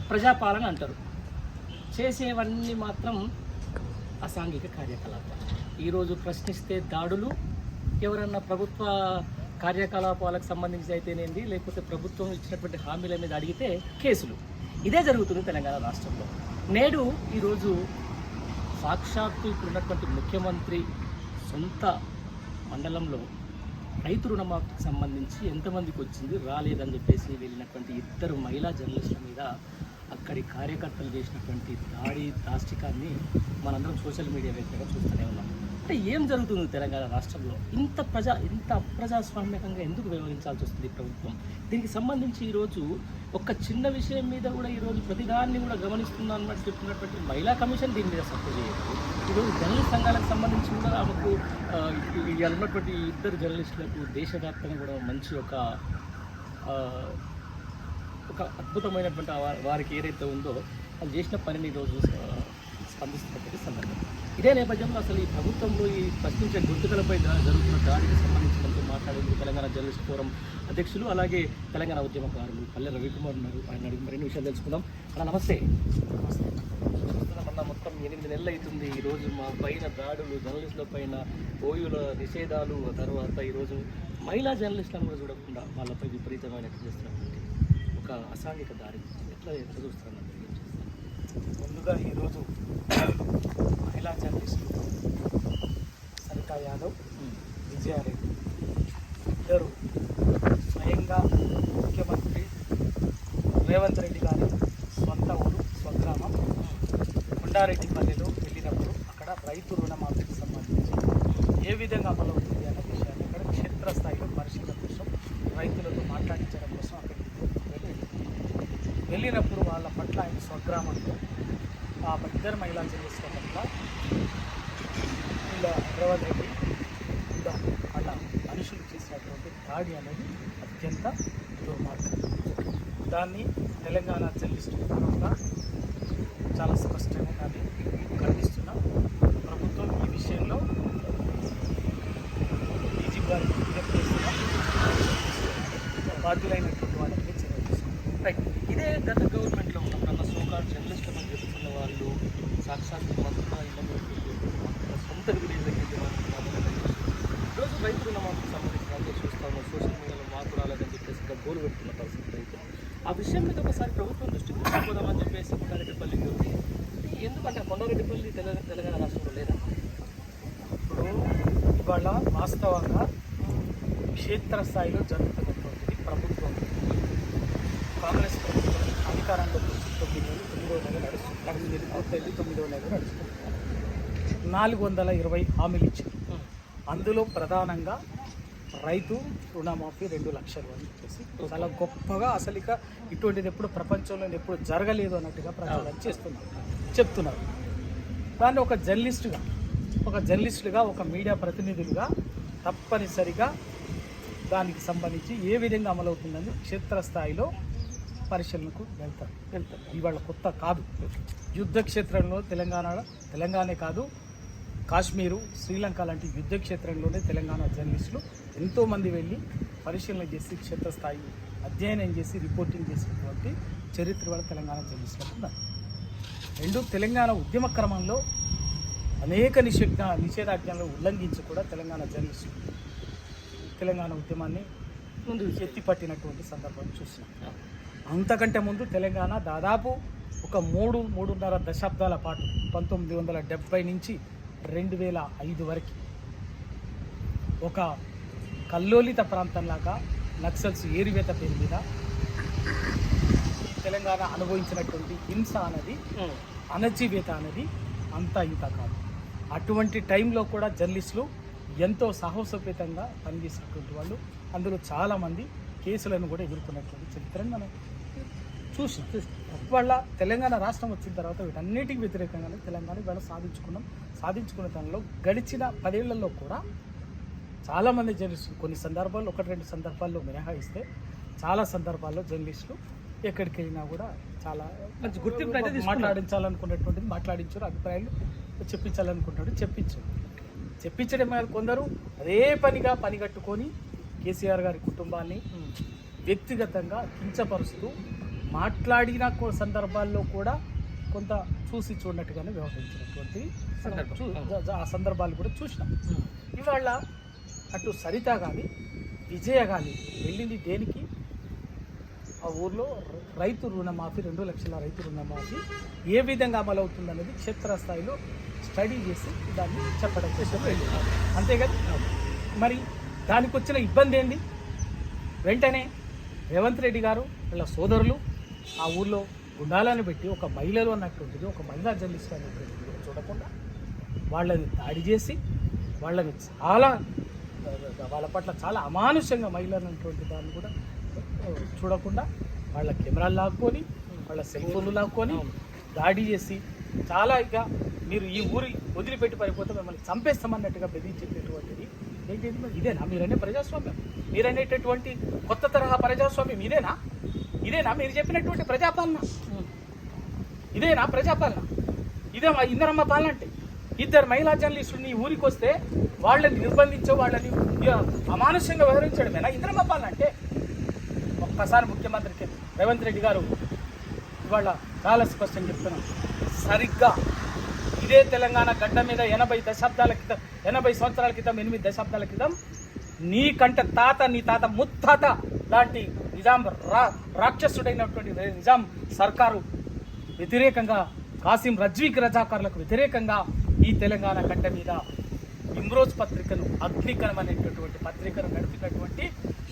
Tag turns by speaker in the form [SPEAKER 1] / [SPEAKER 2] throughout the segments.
[SPEAKER 1] ప్రజాపాలన అంటారు. చేసేవన్నీ మాత్రం అసాంఘిక కార్యకలాపాలు. ఈరోజు ప్రశ్నిస్తే దాడులు, ఎవరన్నా ప్రభుత్వ కార్యకలాపాలకు సంబంధించి అయితేనేది, లేకపోతే ప్రభుత్వం ఇచ్చినటువంటి హామీల మీద అడిగితే కేసులు. ఇదే జరుగుతుంది తెలంగాణ రాష్ట్రంలో. నేడు ఈరోజు సాక్షాత్తు ఇప్పుడున్నటువంటి ముఖ్యమంత్రి సొంత మండలంలో రైతు రుణమాఫీకి సంబంధించి ఎంతమందికి వచ్చింది రాలేదని చెప్పేసి వెళ్ళినటువంటి 2 మహిళా జర్నలిస్టుల మీద అక్కడి కార్యకర్తలు చేసినటువంటి దాష్టికాన్ని మనందరం సోషల్ మీడియా వేదికగా చూస్తూనే ఉన్నాం. అంటే ఏం జరుగుతుంది తెలంగాణ రాష్ట్రంలో? ఇంత అప్రజాస్వామ్యకంగా ఎందుకు వ్యవహరించాల్సి వస్తుంది ప్రభుత్వం? దీనికి సంబంధించి ఈరోజు ఒక చిన్న విషయం మీద కూడా ఈరోజు ప్రతిదాన్ని కూడా గమనిస్తున్నా అన్నట్టు చెప్తున్నటువంటి మహిళా కమిషన్ దీని మీద సపోర్ట్ చేయదు. ఈరోజు జర్నలిస్ట్ సంఘాలకు సంబంధించి కూడా ఆమెకు ఇవాళ ఉన్నటువంటి 2 జర్నలిస్టులకు దేశవ్యాప్తంగా కూడా మంచి ఒక అద్భుతమైనటువంటి వారికి ఏదైతే ఉందో అది చేసిన పనిని ఈరోజు స్పందిస్తున్నటువంటి సందర్భం. ఇదే నేపథ్యంలో అసలు ఈ ప్రభుత్వంలో ఈ ప్రశ్నించే గుర్తుకలపై జరుగుతున్న దాడికి సంబంధించి మనతో మాట్లాడేందుకు తెలంగాణ జర్నలిస్ట్ ఫోరం అధ్యక్షులు, అలాగే తెలంగాణ ఉద్యమకారులు పల్లె రవికుమార్ ఉన్నారు. ఆయన అడిగి మరిన్ని విషయాలు తెలుసుకుందాం. అన్న నమస్తే. మొత్తం 8 నెలలు అవుతుంది. ఈరోజు మా పైన దాడులు, జర్నలిస్టుల పైన ఓయూల నిషేధాలు, తర్వాత ఈరోజు మహిళా జర్నలిస్టులను కూడా చూడకుండా వాళ్ళపై విపరీతమైన చేస్తున్నటువంటి ఒక అసాంఘిక దాడి ఎట్లా చూస్తున్నారు?
[SPEAKER 2] ముందుగా ఈరోజు మహిళా జర్నలిస్టులు సరితా యాదవ్, విజయారెడ్డి ఇద్దరు స్వయంగా ముఖ్యమంత్రి రేవంత్ రెడ్డి గారి సొంత ఊరు స్వగ్రామం కొండారెడ్డిపల్లిలో వెళ్ళినప్పుడు అక్కడ రైతు రుణమాఫీకి సంబంధించి ఏ విధంగా అమలవుతుంది అనే విషయాన్ని అక్కడ క్షేత్రస్థాయిలో పరిశీలన కోసం రైతులతో మాట్లాడించడం కోసం అక్కడికి వెళ్ళినప్పుడు వాళ్ళ పట్ల ఆయన స్వగ్రామంలో ఆ 2 మహిళా జర్నలిస్టుల పట్ల ఇలా రేవంత్ రెడ్డి ఇలా వాళ్ళ మనుషులు చేసినటువంటి దాడి అనేది అత్యంత దుర్మార్గం. దాన్ని తెలంగాణ జర్నలిస్టు ఫోరంగా చాలా స్పష్టంగా దాన్ని ఖండిస్తున్నాం. ప్రభుత్వం ఈ విషయంలో డీజీపీ గారికి విజ్ఞప్తి చేస్తున్నాం, బాధ్యులైనటువంటి వాళ్ళకి చర్య తీసుకున్నాం.
[SPEAKER 1] రైట్. ఇదే గత గవర్నమెంట్లో ఉన్నప్పుడు సోకాల్ జర్నలిస్టులు అని చెప్తున్న వాళ్ళు సాక్షాత్ మొత్తం సొంత విలేజ్ ఈరోజు రైతు రుణమాఫీకి సంబంధించిన చూస్తాము. సోషల్ మీడియాలో మార్పు రాలేదని చెప్పేసి ఇంకా గోలు పెడుతున్న పరిస్థితి రైతు. ఆ విషయం మీద ఒకసారి ప్రభుత్వం దృష్టికి తీసుకుపోదామని చెప్పేసి కొండారెడ్డిపల్లికి ఉంది. ఎందుకంటే కొండారెడ్డిపల్లి తెలంగాణ రాష్ట్రంలో లేదా?
[SPEAKER 2] ఇప్పుడు ఇవాళ వాస్తవంగా క్షేత్రస్థాయిలో జరుగుతున్నటువంటిది ప్రభుత్వం కాంగ్రెస్ ప్రభుత్వం అధికారంలో 9వ నెల నడుస్తుంది. 9వ నెల నడుస్తుంది. 420 హామీలు ఇచ్చారు. అందులో ప్రధానంగా రైతు రుణమాఫీ 2 లక్షలు అని చెప్పేసి చాలా గొప్పగా, అసలు ఇక ఇటువంటిది ఎప్పుడు ప్రపంచంలో ఎప్పుడు జరగలేదు అన్నట్టుగా ప్రచారం చెప్తున్నారు. దాన్ని ఒక జర్నలిస్టుగా ఒక మీడియా ప్రతినిధులుగా తప్పనిసరిగా దానికి సంబంధించి ఏ విధంగా అమలవుతుందని క్షేత్రస్థాయిలో పరిశీలనకు వెళ్తారు. ఇవాళ కొత్త కాదు. యుద్ధ క్షేత్రంలో తెలంగాణే కాదు, కాశ్మీరు, శ్రీలంక లాంటి యుద్ధ క్షేత్రంలోనే తెలంగాణ జర్నలిస్టులు ఎంతోమంది వెళ్ళి పరిశీలన చేసి క్షేత్రస్థాయి అధ్యయనం చేసి రిపోర్టింగ్ చేసినటువంటి చరిత్ర వాళ్ళ తెలంగాణ జర్నలిస్టులకు ఉన్నారు. 2 తెలంగాణ ఉద్యమ క్రమంలో అనేక నిషేధాజ్ఞలను ఉల్లంఘించి కూడా తెలంగాణ జర్నలిస్టులు తెలంగాణ ఉద్యమాన్ని ముందు ఎత్తిపట్టినటువంటి సందర్భం చూస్తున్నాం. అంతకంటే ముందు తెలంగాణ దాదాపు ఒక 3.5 దశాబ్దాల పాటు 1970 నుంచి 2005 వరకు ఒక కల్లోలిత ప్రాంతంలాగా నక్సల్స్ ఏరివేత పేరు మీద తెలంగాణ అనుభవించినటువంటి హింస అనేది, అణచివేత అనేది అంతా ఇంత కాదు. అటువంటి టైంలో కూడా జర్నలిస్టులు ఎంతో సాహసోపేతంగా పనిచేసినటువంటి వాళ్ళు, అందులో చాలామంది కేసులను కూడా ఎదుర్కొన్నటువంటి చరిత్రను మనం చూసాం. వాళ్ళ తెలంగాణ రాష్ట్రం వచ్చిన తర్వాత వీటన్నిటికి వ్యతిరేకంగానే తెలంగాణ ఇవాళ సాధించుకున్న దానిలో గడిచిన 10 ఏళ్లలో కూడా చాలామంది జర్నలిస్టులు కొన్ని సందర్భాల్లో 1-2 సందర్భాల్లో మినహాయిస్తే చాలా సందర్భాల్లో జర్నలిస్టులు ఎక్కడికి వెళ్ళినా కూడా చాలా మంచి గుర్తింపు మాట్లాడించాలనుకున్నటువంటిది మాట్లాడించారు, అభిప్రాయాలు చెప్పించడం మీద కొందరు అదే పనిగా పనిగట్టుకొని కేసీఆర్ గారి కుటుంబాన్ని వ్యక్తిగతంగా కించపరుస్తూ మాట్లాడిన సందర్భాల్లో కూడా కొంత చూసి చూడనట్టుగానే వ్యవహరించినటువంటి ఆ సందర్భాలు కూడా చూసినాం. ఇవాళ అటు సరిత కానీ విజయ కానీ వెళ్ళింది దేనికి? ఆ ఊర్లో రైతు రుణమాఫీ 2 లక్షల రైతు రుణమాఫీ ఏ విధంగా అమలు అవుతుందనేది క్షేత్రస్థాయిలో స్టడీ చేసి దాన్ని చెప్పడం చేసి వెళ్ళింది. అంతే కదా. మరి దానికి వచ్చిన ఇబ్బంది ఏంది? వెంటనే రేవంత్ రెడ్డి గారు వాళ్ళ సోదరులు ఆ ఊర్లో గుండాలను పెట్టి ఒక మహిళలు అన్నటువంటిది, ఒక మహిళా జర్నలిస్ట్ అనేటువంటిది కూడా చూడకుండా వాళ్ళని దాడి చేసి వాళ్ళని చాలా వాళ్ళ పట్ల చాలా అమానుషంగా మహిళలు అన్నటువంటి దాన్ని కూడా చూడకుండా వాళ్ళ కెమెరాలు లాక్కొని వాళ్ళ సెల్ ఫోన్లు లాక్కొని దాడి చేసి చాలా ఇక మీరు ఈ ఊరి వదిలిపెట్టి పడిపోతే మిమ్మల్ని చంపేస్తామన్నట్టుగా బెదిరించేటటువంటిది ఏంటి? ఇదేనా మీరనే ప్రజాస్వామ్యం? మీరనేటటువంటి కొత్త తరహా ప్రజాస్వామ్యం ఇదేనా? మీరు చెప్పినటువంటి ప్రజాపాలన ఇదేనా? ప్రజాపాలన ఇదే ఇందరమ్మ పాలన అంటే? 2 మహిళా జర్నలిస్టులు నీ ఊరికి వస్తే వాళ్ళని నిర్బంధించే వాళ్ళని అమానుష్యంగా వ్యవహరించడమేనా ఇందరమ్మ పాలన అంటే? ఒక్కసారి ముఖ్యమంత్రికి రేవంత్ రెడ్డి గారు ఇవాళ చాలా స్పష్టంగా చెప్తున్నాం. సరిగ్గా ఇదే తెలంగాణ గడ్డ మీద 80 సంవత్సరాల క్రితం 8 దశాబ్దాల క్రితం నీ కంట తాత, నీ తాత ముత్తాత లాంటి నిజాం రాక్షసుడైనటువంటి నిజాం సర్కారు వ్యతిరేకంగా, కాసిం రజ్వీకి రజాకారులకు వ్యతిరేకంగా ఈ తెలంగాణ గడ్డ మీద ఇమ్రోజ్ పత్రికను, అగ్నికరం అనేటటువంటి పత్రికను నడిపినటువంటి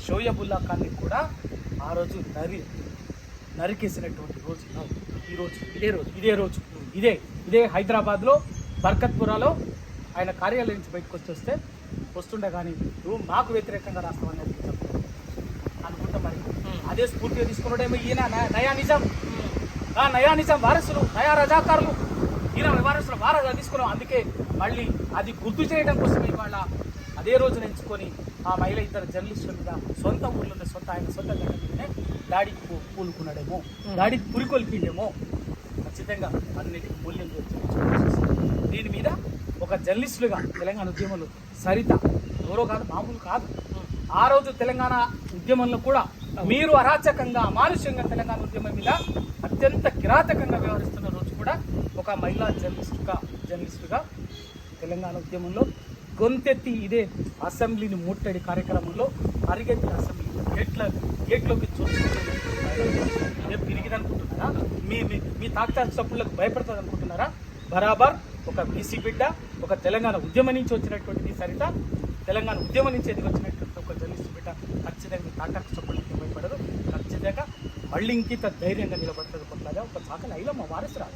[SPEAKER 2] షోయబుల్లా ఖాన్ని కూడా ఆ రోజు నరికేసినటువంటి రోజు ఈరోజు ఇదే హైదరాబాద్లో బర్కత్పురాలో ఆయన కార్యాలయం నుంచి బయటకు వస్తుండే కానీ నువ్వు మాకు వ్యతిరేకంగా రాస్తామని అనుకుంటా. మరి అదే స్ఫూర్తిగా తీసుకున్నాడేమో ఈయన నయా నిజాం వారసులు, నయా రజాకారులు, ఈయన వారసులు వారసులు తీసుకున్నాం. అందుకే మళ్ళీ అది గుర్తు చేయడం కోసం ఇవాళ అదే రోజున ఎంచుకొని ఆ మహిళ 2 జర్నలిస్టుల మీద సొంత ఊళ్ళోనే ఆయన సొంత గడ్డ మీదనే దాడికి పూనుకున్నాడేమో, దాడికి పురికొల్పిండేమో. ఖచ్చితంగా అన్నిటికీ మూల్యం దీని మీద ఒక జర్నలిస్టులుగా తెలంగాణ ఉద్యమంలో సరిత ఎవరో కాదు, మామూలు కాదు. ఆ రోజు తెలంగాణ ఉద్యమంలో కూడా మీరు అరాచకంగా, అమానుష్యంగా తెలంగాణ ఉద్యమం మీద అత్యంత కిరాతకంగా వ్యవహరిస్తున్న రోజు కూడా ఒక మహిళా జర్నలిస్టుగా తెలంగాణ ఉద్యమంలో గొంతెత్తి ఇదే అసెంబ్లీని ముట్టడి కార్యక్రమంలో పరిగెత్తి అసెంబ్లీ గేట్లోకి చూసుకుంటే తిరిగిదనుకుంటున్నారా? మీ తాక్తా చప్పులకు భయపడుతుంది అనుకుంటున్నారా? బరాబర్ ఒక బీసీ బిడ్డ, ఒక తెలంగాణ ఉద్యమం నుంచి వచ్చినటువంటి సరిత, తెలంగాణ ఉద్యమం నుంచి ఎదిగి వచ్చినటువంటి ఒక జర్నలిస్ట్ బిడ్డ ఖచ్చితంగా మీ తాక్తా చప్పులకి భయపడదు. ఖచ్చితంగా మళ్ళీ ఇంకింత ధైర్యంగా నిలబడుతుంది. కొట్లాగా ఒక చాకలి ఐలమ్మ వారసురాలు.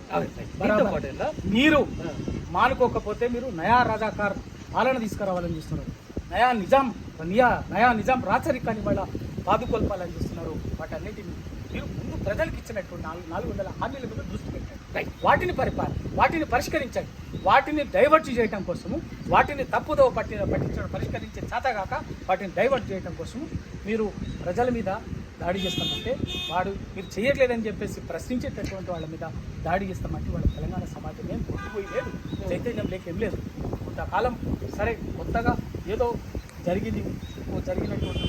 [SPEAKER 2] మీరు మానుకోకపోతే మీరు నయా రజాకార్ పాలన తీసుకురావాలని చూస్తున్నారు. నయా నిజాం రాచరికాన్ని వాళ్ళ పాదుకొల్పాలని చూస్తున్నారు. వాటన్నిటిని మీరు ముందు ప్రజలకు ఇచ్చినటువంటి 400 హామీల మీద దృష్టి పెట్టండి. వాటిని పరిష్కరించండి. వాటిని డైవర్ట్ చేయడం కోసము, వాటిని తప్పుదో పరిష్కరించే చేతగాక వాటిని డైవర్ట్ చేయడం కోసము మీరు ప్రజల మీద దాడి చేస్తామంటే మీరు చేయట్లేదని చెప్పేసి ప్రశ్నించేటటువంటి వాళ్ళ మీద దాడి చేస్తామంటే వాళ్ళ తెలంగాణ సమాజం ఏం కొట్టుపోయి లేదు, చైతన్యం లేక ఏం లేదు. కొంతకాలం సరే కొత్తగా ఏదో జరిగినటువంటి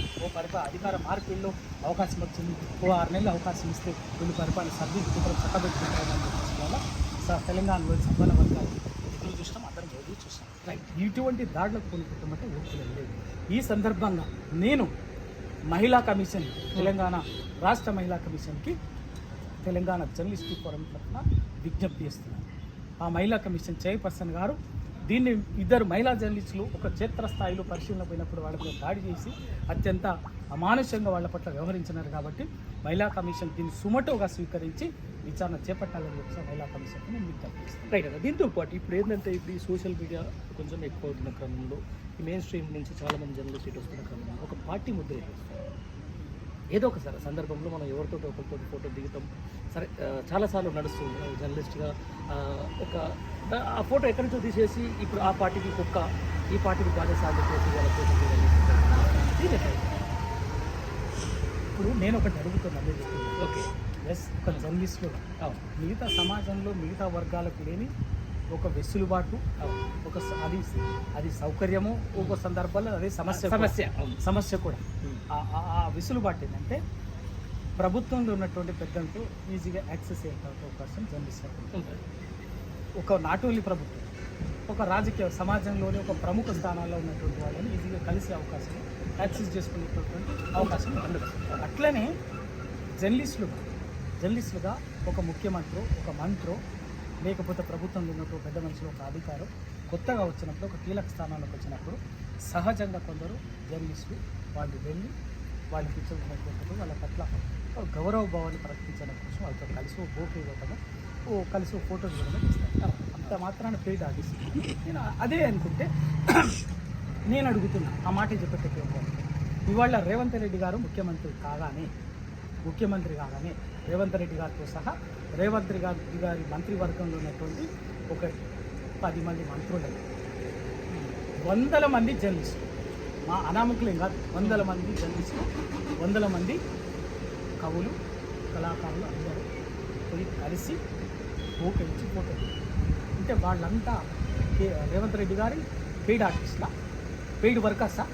[SPEAKER 2] అధికార మార్పిడిలో అవకాశం వచ్చింది. 6 నెలలు అవకాశం ఇస్తే వీళ్ళు పరిపాలన సర్దిద్దుకుంటారు, చక్కబెట్టుకుంటారని చెప్పేసి వల్ల తెలంగాణలో సంపన్న వర్గాలు ఎదురు చూసినాం, అందరం ఎదురు చూసినాం. ఇటువంటి దాడులకు కొనుక్కుంటామంటే ఓపిక లేదు. ఈ సందర్భంగా నేను మహిళా కమిషన్, తెలంగాణ రాష్ట్ర మహిళా కమిషన్కి తెలంగాణ జర్నలిస్ట్ ఫోరం తరఫున విజ్ఞప్తి చేస్తున్నాను. ఆ మహిళా కమిషన్ చైర్పర్సన్ గారు దీన్ని 2 మహిళా జర్నలిస్టులు ఒక క్షేత్రస్థాయిలో పరిశీలన పోయినప్పుడు వాళ్ళ మీద దాడి చేసి అత్యంత అమానుషంగా వాళ్ళ పట్ల వ్యవహరించినారు. కాబట్టి మహిళా కమిషన్ దీన్ని సుమటోగా స్వీకరించి విచారణ చేపట్టాలని చెప్పి మహిళా కమిషన్కి నేను విజ్ఞప్తి చేస్తాను.
[SPEAKER 1] రైట్ అన్న. దీంతో పాటు ఇప్పుడు ఏంటంటే ఈ సోషల్ మీడియా కొంచెం ఎక్కువ అవుతున్న క్రమంలో ఈ మెయిన్ స్ట్రీమ్ నుంచి చాలామంది జర్నలిస్ట్ ఇటు వస్తున్న క్రమంలో ఒక పార్టీ ముద్ర ఏదో ఒక సందర్భంలో మనం ఎవరితో ఒకరితో ఫోటో దిగుతాం. సరే చాలాసార్లు నడుస్తుంది జర్నలిస్ట్గా ఆ ఫోటో ఎక్కడి నుంచో తీసేసి ఇప్పుడు ఆ పార్టీకి కుక్క, ఈ పార్టీకి బాధ్యత చేసి వాళ్ళ ఫోటో ఇప్పుడు నేను ఒకటి అడుగుతున్నాను. ఓకే, ఒక జర్నలిస్టుగా మిగతా సమాజంలో మిగతా వర్గాలకు లేని ఒక వెసులుబాటు, అది సౌకర్యము, ఒక సందర్భాల్లో అదే సమస్య కూడా. ఆ వెసులుబాటు ఏంటంటే
[SPEAKER 2] ప్రభుత్వంలో ఉన్నటువంటి పెద్దలతో ఈజీగా యాక్సెస్ అయ్యే అవకాశం జర్నలిస్టులకు
[SPEAKER 1] ఉంటుంది.
[SPEAKER 2] ఒక నాట్ ఓన్లీ ప్రభుత్వం, ఒక రాజకీయ సమాజంలోని ఒక ప్రముఖ స్థానాల్లో ఉన్నటువంటి వాళ్ళని ఈజీగా కలిసే అవకాశం, యాక్సెస్ చేసుకునేటటువంటి అవకాశం ఉండదు. అట్లనే జర్నలిస్టులుగా ఒక ముఖ్యమంత్రి, ఒక మంత్రి, లేకపోతే ప్రభుత్వంలో ఉన్నటువంటి పెద్ద మనుషులు, ఒక అధికారం కొత్తగా వచ్చినప్పుడు, ఒక కీలక స్థానాలకు వచ్చినప్పుడు సహజంగా కొందరు జర్నలిస్టులు వాళ్ళు వెళ్ళి వాళ్ళు కూర్చోబెట్టినటువంటి వాళ్ళ పట్ల గౌరవ భావాన్ని ప్రకటించడం కోసం వాళ్ళతో కలిసి ఓకే ఇవ్వటము, కలిసి ఫోటోలు ఇవ్వడం ఇస్తారు. అంత మాత్రాన పెయిడ్ ఆర్టిస్ట్. నేను అదే అనుకుంటే నేను అడుగుతున్నా, ఆ మాట చెప్పేటట్టు ఇవాళ రేవంత్ రెడ్డి గారు ముఖ్యమంత్రి కాగానే రేవంత్ రెడ్డి గారితో సహా రేవంత్ రెడ్డి గారి మంత్రివర్గంలో ఉన్నటువంటి ఒక 10 మంది మంత్రులు, 100 మంది జర్నలిస్టులు, మా అనామకులేం కాదు, 100 మంది జర్నలిస్టులు, 100 మంది కవులు, కళాకారులు అందరూ పోయి కలిసి ఓకే ఇచ్చి ఫోటో. అంటే వాళ్ళంతా రేవంత్ రెడ్డి గారి పెయిడ్ ఆర్టిస్ట్లా, పెయిడ్ వర్కర్సా?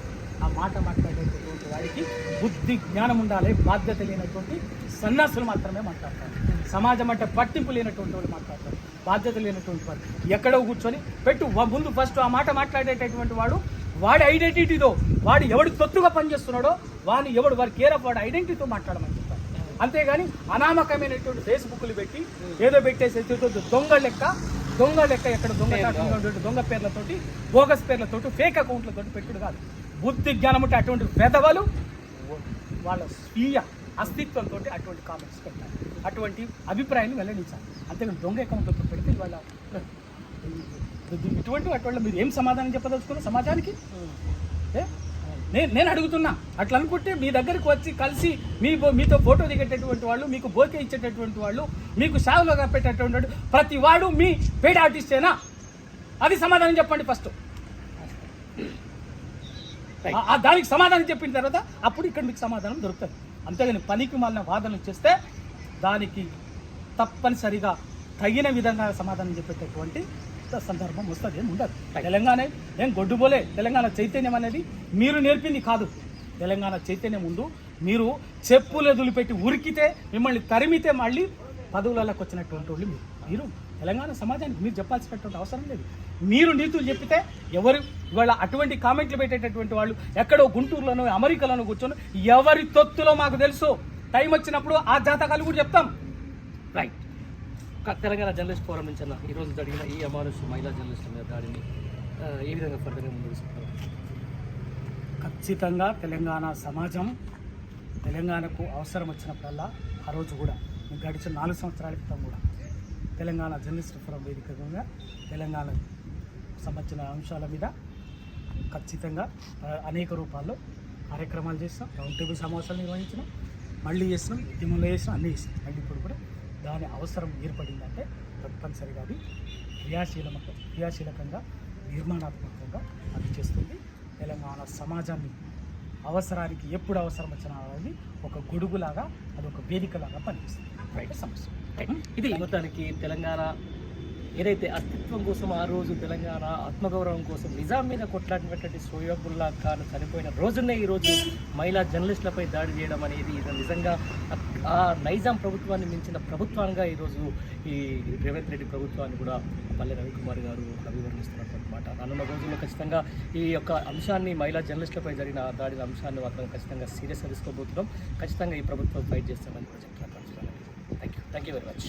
[SPEAKER 2] ఆ మాట మాట్లాడేటటువంటి వారికి బుద్ధి జ్ఞానం ఉండాలి. బాధ్యత లేనటువంటి సన్యాసులు మాత్రమే మాట్లాడతారు. సమాజం అంటే పట్టింపు లేనటువంటి వాళ్ళు మాట్లాడతారు. బాధ్యత లేనటువంటి వాడు ఎక్కడో కూర్చొని పెట్టు ముందు ఫస్ట్ ఆ మాట మాట్లాడేటటువంటి వాడి ఐడెంటిటీతో, వాడు ఎవడు తొత్తుగా పనిచేస్తున్నాడో వాడి కేర్ ఆఫ్ వాడి ఐడెంటిటీతో మాట్లాడమని చెప్తారు. అంతేగాని అనామకమైనటువంటి ఫేస్బుక్లు పెట్టి ఏదో పెట్టేసి దొంగ లెక్క ఎక్కడ దొంగ పేర్లతోటి, బోగస్ పేర్లతోటి, ఫేక్ అకౌంట్లతోటి పెట్టుడు కాదు. బుద్ధి జ్ఞానం ఉంటే అటువంటి పెదవులు వాళ్ళ స్వీయ అస్తిత్వంతో అటువంటి కామెంట్స్ పెట్టాలి, అటువంటి అభిప్రాయాన్ని వెల్లడించాలి. అంతేగాని దొంగ అకౌంట్లతో పెడితే వాళ్ళ అటువంటి మీరు ఏం సమాధానం చెప్పదలుచుకున్నారు సమాజానికి? నేను అడుగుతున్నా. అట్లా అనుకుంటే మీ దగ్గరికి వచ్చి కలిసి మీతో ఫోటో దిగేటటువంటి వాళ్ళు, మీకు బోకే ఇచ్చేటటువంటి వాళ్ళు, మీకు షావులో పెట్టేటటువంటి వాడు ప్రతి వాడు మీ పెయిడ్ ఆర్టిస్టేనా? అది సమాధానం చెప్పండి ఫస్ట్. దానికి సమాధానం చెప్పిన తర్వాత అప్పుడు ఇక్కడ మీకు సమాధానం దొరుకుతుంది. అంతేగాని పనికి మాలిన వాదనలు చేస్తే దానికి తప్పనిసరిగా తగిన విధంగా సమాధానం చెప్పేటటువంటి సందర్భం వస్తుంది, ఏమి ఉండదు. తెలంగాణ ఏం గొడ్డుబోలే. తెలంగాణ చైతన్యం అనేది మీరు నేర్పింది కాదు. తెలంగాణ చైతన్యం ముందు మీరు చెప్పులు వదిలిపెట్టి ఉరికితే, మిమ్మల్ని తరిమితే మళ్ళీ పదవులలోకి వచ్చినటువంటి వాళ్ళు మీరు తెలంగాణ సమాజానికి మీరు చెప్పాల్సినటువంటి అవసరం లేదు. మీరు నీతులు చెప్పితే ఎవరు ఇవాళ అటువంటి కామెంట్లు పెట్టేటటువంటి వాళ్ళు ఎక్కడో గుంటూరులోనో అమెరికాలోనో కూర్చొని ఎవరి తొత్తులో మాకు తెలుసు, టైం వచ్చినప్పుడు ఆ జాతకాలు కూడా చెప్తాం.
[SPEAKER 1] రైట్. తెలంగాణ జర్నలిస్ట్ ఫోరం నుంచి ఈరోజు జరిగిన ఈ అమానుష మహిళా జర్నలిస్టుల మీద దాడిని ఏ విధంగా ఫర్దర్గా ముందుకు తీసుకుంటారు?
[SPEAKER 2] ఖచ్చితంగా తెలంగాణ సమాజం తెలంగాణకు అవసరం వచ్చినప్పుడల్లా, ఆ రోజు కూడా గడిచిన 4 సంవత్సరాల క్రితం కూడా తెలంగాణ జర్నలిస్ట్ ఫోరం వేదికగా తెలంగాణ సంబంధించిన అంశాల మీద ఖచ్చితంగా అనేక రూపాల్లో కార్యక్రమాలు చేస్తాం. రౌండ్ టేబుల్ సమావేశాలు నిర్వహించినాం, మళ్ళీ చేస్తున్నాం, ఉద్యమంలో చేసినాం, అన్నీ చేసినాం. మళ్ళీ ఇప్పుడు కూడా దాని అవసరం ఏర్పడిందంటే తప్పనిసరిగా అది క్రియాశీలకంగా నిర్మాణాత్మకంగా అది చేస్తుంది. తెలంగాణ సమాజాన్ని అవసరానికి ఎప్పుడు అవసరం వచ్చినా అది ఒక గొడుగులాగా, అది ఒక వేదికలాగా పనిచేస్తుంది. రైట్ సమస్య
[SPEAKER 1] ఇది మొత్తానికి తెలంగాణ ఏదైతే అస్తిత్వం కోసం ఆ రోజు తెలంగాణ ఆత్మగౌరవం కోసం నిజాం మీద కొట్లాడినటువంటి షోయబుల్లా ఖాన్ చనిపోయిన రోజునే ఈరోజు మహిళా జర్నలిస్టులపై దాడి చేయడం అనేది నిజంగా ఆ నైజాం ప్రభుత్వాన్ని మించిన ప్రభుత్వంగా ఈరోజు ఈ రేవంత్ రెడ్డి ప్రభుత్వాన్ని కూడా పల్లె రవికుమార్ గారు అభివర్ణిస్తున్నటువంటి మాట. రానున్న రోజుల్లో ఖచ్చితంగా ఈ యొక్క అంశాన్ని, మహిళా జర్నలిస్టులపై జరిగిన దాడిన అంశాన్ని మాత్రం ఖచ్చితంగా సీరియస్గా తీసుకోబోతున్నాం. ఖచ్చితంగా ఈ ప్రభుత్వం ఫైట్ చేస్తామని కూడా చెప్తున్నారు. Thank you very much.